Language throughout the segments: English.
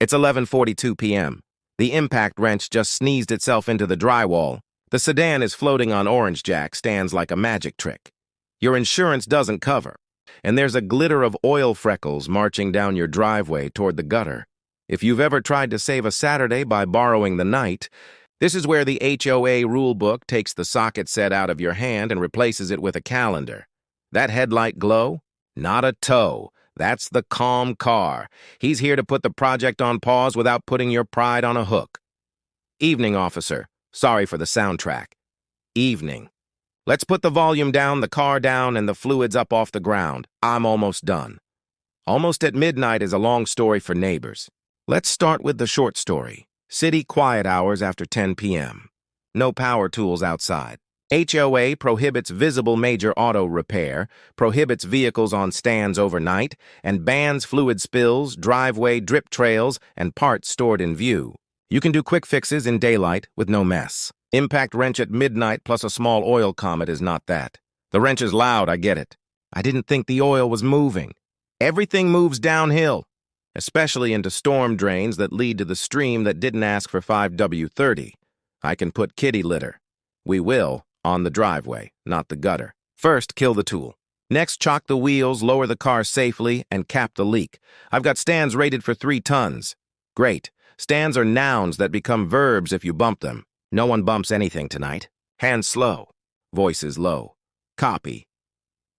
It's 11:42 p.m. The impact wrench just sneezed itself into the drywall. The sedan is floating on orange jack, stands like a magic trick. Your insurance doesn't cover, and there's a glitter of oil freckles marching down your driveway toward the gutter. If you've ever tried to save a Saturday by borrowing the night, this is where the HOA rulebook takes the socket set out of your hand and replaces it with a calendar. That headlight glow? Not a toe. That's the calm car. He's here to put the project on pause without putting your pride on a hook. Evening, officer. Sorry for the soundtrack. Evening. Let's put the volume down, the car down, and the fluids up off the ground. I'm almost done. Almost at midnight is a long story for neighbors. Let's start with the short story. City quiet hours after 10 p.m. No power tools outside. HOA prohibits visible major auto repair, prohibits vehicles on stands overnight, and bans fluid spills, driveway drip trails, and parts stored in view. You can do quick fixes in daylight with no mess. Impact wrench at midnight plus a small oil comet is not that. The wrench is loud, I get it. I didn't think the oil was moving. Everything moves downhill, especially into storm drains that lead to the stream that didn't ask for 5W30. I can put kitty litter. We will. On the driveway, not the gutter. First, kill the tool. Next, chock the wheels, lower the car safely, and cap the leak. I've got stands rated for 3 tons. Great. Stands are nouns that become verbs if you bump them. No one bumps anything tonight. Hands slow. Voices low. Copy.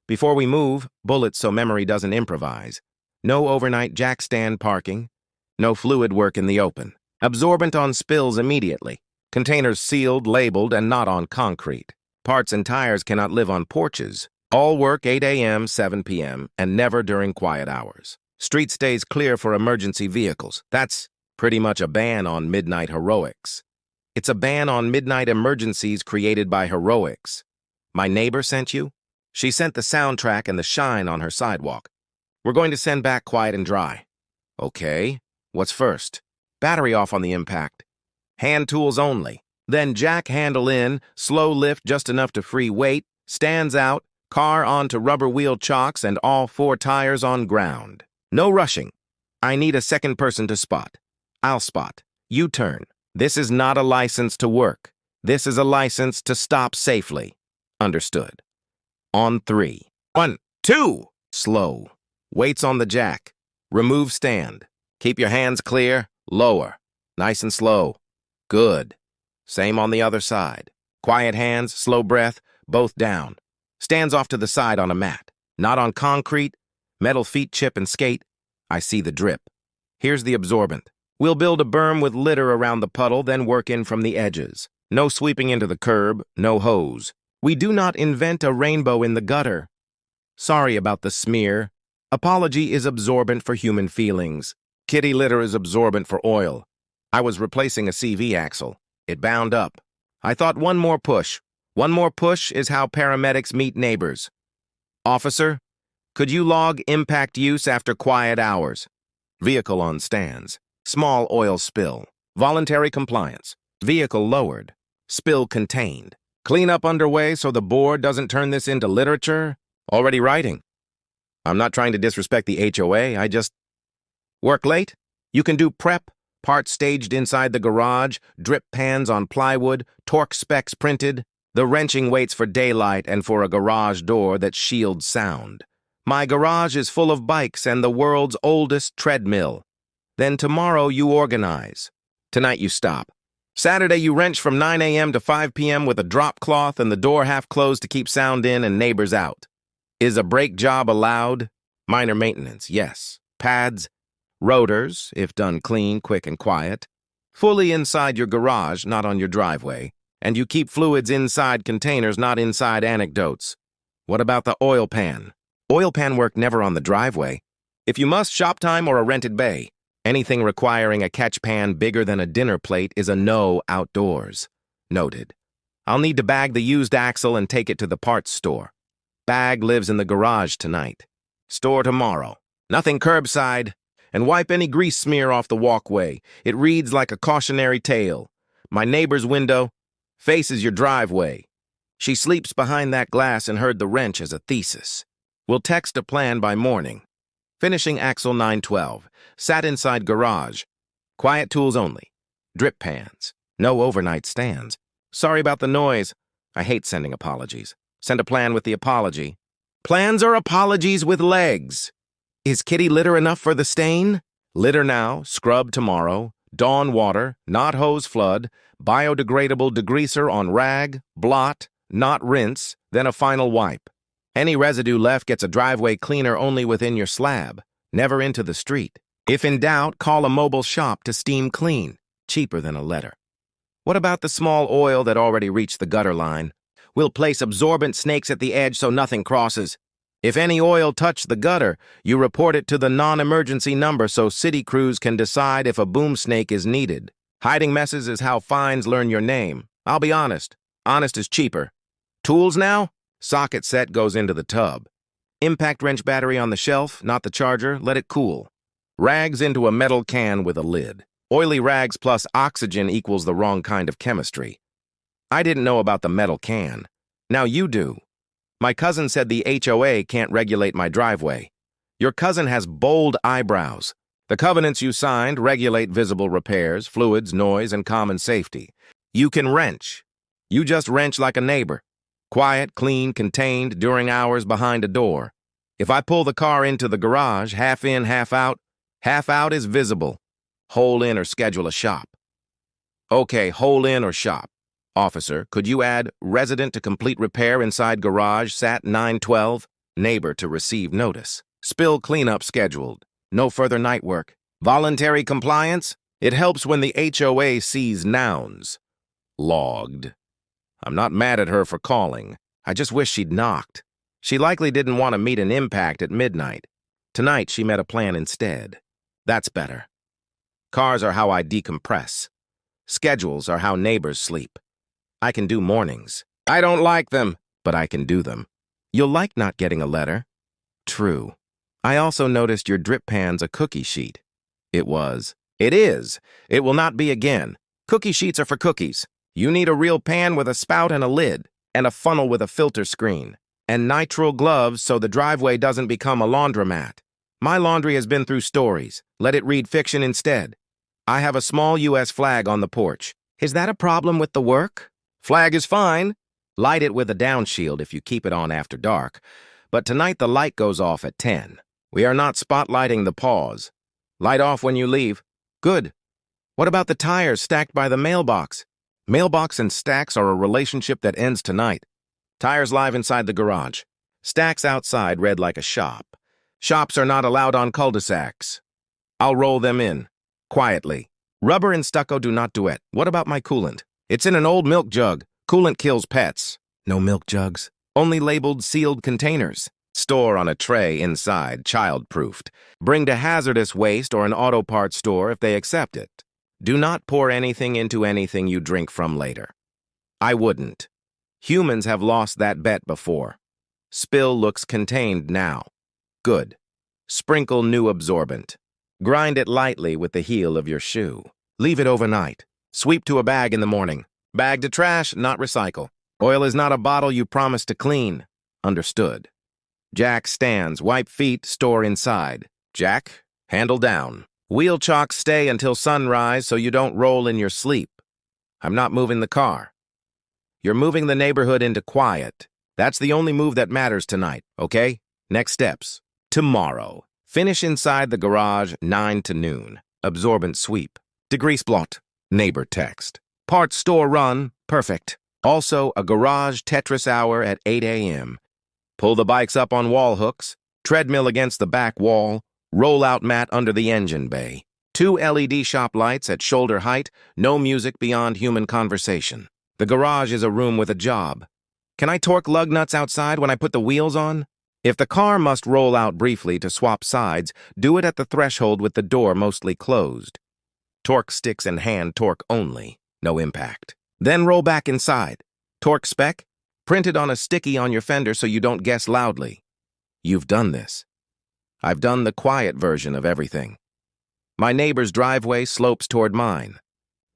Before we move, bullets so memory doesn't improvise. No overnight jack stand parking. No fluid work in the open. Absorbent on spills immediately. Containers sealed, labeled, and not on concrete. Parts and tires cannot live on porches. All work 8 a.m., 7 p.m., and never during quiet hours. Street stays clear for emergency vehicles. That's pretty much a ban on midnight heroics. It's a ban on midnight emergencies created by heroics. My neighbor sent you? She sent the soundtrack and the shine on her sidewalk. We're going to send back quiet and dry. Okay. What's first? Battery off on the impact. Hand tools only. Then jack handle in, slow lift just enough to free weight, stands out, car onto rubber wheel chocks and all 4 tires on ground. No rushing. I need a second person to spot. I'll spot. You turn. This is not a license to work. This is a license to stop safely. Understood. On 3. 1, 2. Slow. Weights on the jack. Remove stand. Keep your hands clear. Lower. Nice and slow. Good. Same on the other side. Quiet hands, slow breath, both down. Stands off to the side on a mat. Not on concrete. Metal feet chip and skate. I see the drip. Here's the absorbent. We'll build a berm with litter around the puddle, then work in from the edges. No sweeping into the curb, no hose. We do not invent a rainbow in the gutter. Sorry about the smear. Apology is absorbent for human feelings. Kitty litter is absorbent for oil. I was replacing a CV axle. It bound up. I thought one more push. One more push is how paramedics meet neighbors. Officer, could you log impact use after quiet hours? Vehicle on stands. Small oil spill. Voluntary compliance. Vehicle lowered. Spill contained. Cleanup underway so the board doesn't turn this into literature. Already writing. I'm not trying to disrespect the HOA, I just... Work late? You can do prep. Parts staged inside the garage, drip pans on plywood, torque specs printed. The wrenching waits for daylight and for a garage door that shields sound. My garage is full of bikes and the world's oldest treadmill. Then tomorrow you organize. Tonight you stop. Saturday you wrench from 9 a.m. to 5 p.m. with a drop cloth and the door half closed to keep sound in and neighbors out. Is a brake job allowed? Minor maintenance, yes. Pads, rotors, if done clean, quick, and quiet. Fully inside your garage, not on your driveway. And you keep fluids inside containers, not inside anecdotes. What about the oil pan? Oil pan work never on the driveway. If you must, shop time or a rented bay. Anything requiring a catch pan bigger than a dinner plate is a no outdoors. Noted. I'll need to bag the used axle and take it to the parts store. Bag lives in the garage tonight. Store tomorrow. Nothing curbside. And wipe any grease smear off the walkway. It reads like a cautionary tale. My neighbor's window faces your driveway. She sleeps behind that glass and heard the wrench as a thesis. We'll text a plan by morning. Finishing axle 912. Sat inside garage. Quiet tools only. Drip pans. No overnight stands. Sorry about the noise. I hate sending apologies. Send a plan with the apology. Plans are apologies with legs. Is kitty litter enough for the stain? Litter now, scrub tomorrow, dawn water, not hose flood, biodegradable degreaser on rag, blot, not rinse, then a final wipe. Any residue left gets a driveway cleaner only within your slab, never into the street. If in doubt, call a mobile shop to steam clean, cheaper than a letter. What about the small oil that already reached the gutter line? We'll place absorbent snakes at the edge so nothing crosses. If any oil touched the gutter, you report it to the non-emergency number so city crews can decide if a boom snake is needed. Hiding messes is how fines learn your name. I'll be honest. Honest is cheaper. Tools now? Socket set goes into the tub. Impact wrench battery on the shelf, not the charger, let it cool. Rags into a metal can with a lid. Oily rags plus oxygen equals the wrong kind of chemistry. I didn't know about the metal can. Now you do. My cousin said the HOA can't regulate my driveway. Your cousin has bold eyebrows. The covenants you signed regulate visible repairs, fluids, noise, and common safety. You can wrench. You just wrench like a neighbor. Quiet, clean, contained, during hours behind a door. If I pull the car into the garage, half in, half out is visible. Hole in or schedule a shop. Okay, hole in or shop. Officer, could you add resident to complete repair inside garage, SAT 912? Neighbor to receive notice. Spill cleanup scheduled. No further night work. Voluntary compliance? It helps when the HOA sees nouns. Logged. I'm not mad at her for calling. I just wish she'd knocked. She likely didn't want to meet an impact at midnight. Tonight she met a plan instead. That's better. Cars are how I decompress. Schedules are how neighbors sleep. I can do mornings. I don't like them, but I can do them. You'll like not getting a letter. True. I also noticed your drip pan's a cookie sheet. It was. It is. It will not be again. Cookie sheets are for cookies. You need a real pan with a spout and a lid, and a funnel with a filter screen, and nitrile gloves so the driveway doesn't become a laundromat. My laundry has been through stories. Let it read fiction instead. I have a small U.S. flag on the porch. Is that a problem with the work? Flag is fine. Light it with a downshield if you keep it on after dark. But tonight the light goes off at 10. We are not spotlighting the pause. Light off when you leave. Good. What about the tires stacked by the mailbox? Mailbox and stacks are a relationship that ends tonight. Tires live inside the garage. Stacks outside read like a shop. Shops are not allowed on cul-de-sacs. I'll roll them in. Quietly. Rubber and stucco do not duet. What about my coolant? It's in an old milk jug. Coolant kills pets. No milk jugs. Only labeled sealed containers. Store on a tray inside, child-proofed. Bring to hazardous waste or an auto parts store if they accept it. Do not pour anything into anything you drink from later. I wouldn't. Humans have lost that bet before. Spill looks contained now. Good. Sprinkle new absorbent. Grind it lightly with the heel of your shoe. Leave it overnight. Sweep to a bag in the morning. Bag to trash, not recycle. Oil is not a bottle you promise to clean. Understood. Jack stands, wipe feet, store inside. Jack, handle down. Wheel chocks stay until sunrise so you don't roll in your sleep. I'm not moving the car. You're moving the neighborhood into quiet. That's the only move that matters tonight, okay? Next steps. Tomorrow. Finish inside the garage 9 to noon. Absorbent sweep. Degrease blot. Neighbor text. Parts store run. Perfect. Also, a garage Tetris hour at 8 a.m. Pull the bikes up on wall hooks. Treadmill against the back wall. Roll-out mat under the engine bay. 2 LED shop lights at shoulder height. No music beyond human conversation. The garage is a room with a job. Can I torque lug nuts outside when I put the wheels on? If the car must roll out briefly to swap sides, do it at the threshold with the door mostly closed. Torque sticks and hand torque only. No impact. Then roll back inside. Torque spec? Printed on a sticky on your fender so you don't guess loudly. You've done this. I've done the quiet version of everything. My neighbor's driveway slopes toward mine.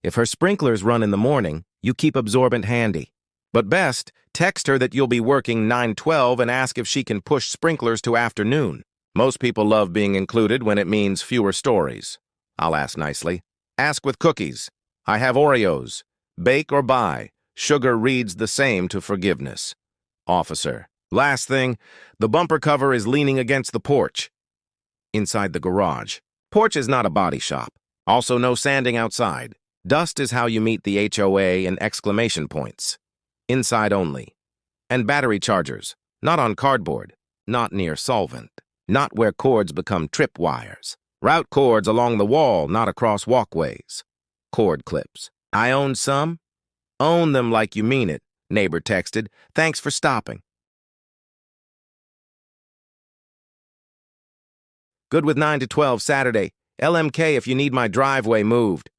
If her sprinklers run in the morning, you keep absorbent handy. But best, text her that you'll be working 9/12 and ask if she can push sprinklers to afternoon. Most people love being included when it means fewer stories. I'll ask nicely. Ask with cookies. I have Oreos. Bake or buy. Sugar reads the same to forgiveness. Officer. Last thing, the bumper cover is leaning against the porch. Inside the garage. Porch is not a body shop. Also no sanding outside. Dust is how you meet the HOA and exclamation points. Inside only. And battery chargers. Not on cardboard. Not near solvent. Not where cords become trip wires. Route cords along the wall, not across walkways. Cord clips. I own some? Own them like you mean it, neighbor texted. Thanks for stopping. Good with 9 to 12 Saturday. LMK if you need my driveway moved.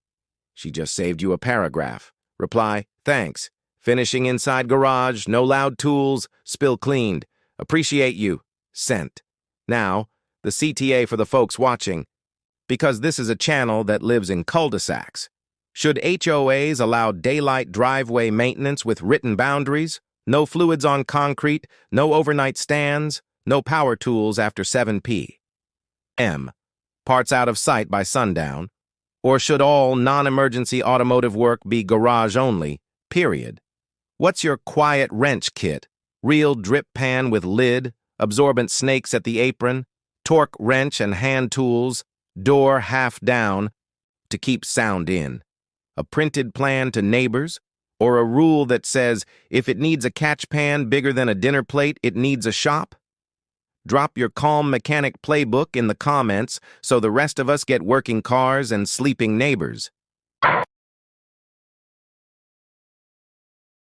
She just saved you a paragraph. Reply, thanks. Finishing inside garage, no loud tools, spill cleaned. Appreciate you. Sent. Now, the CTA for the folks watching. Because this is a channel that lives in cul-de-sacs. Should HOAs allow daylight driveway maintenance with written boundaries? No fluids on concrete, no overnight stands, no power tools after 7 p.m. Parts out of sight by sundown? Or should all non-emergency automotive work be garage only, period? What's your quiet wrench kit? Real drip pan with lid, absorbent snakes at the apron, torque wrench and hand tools, door half down to keep sound in. A printed plan to neighbors? Or a rule that says if it needs a catch pan bigger than a dinner plate, it needs a shop? Drop your calm mechanic playbook in the comments so the rest of us get working cars and sleeping neighbors.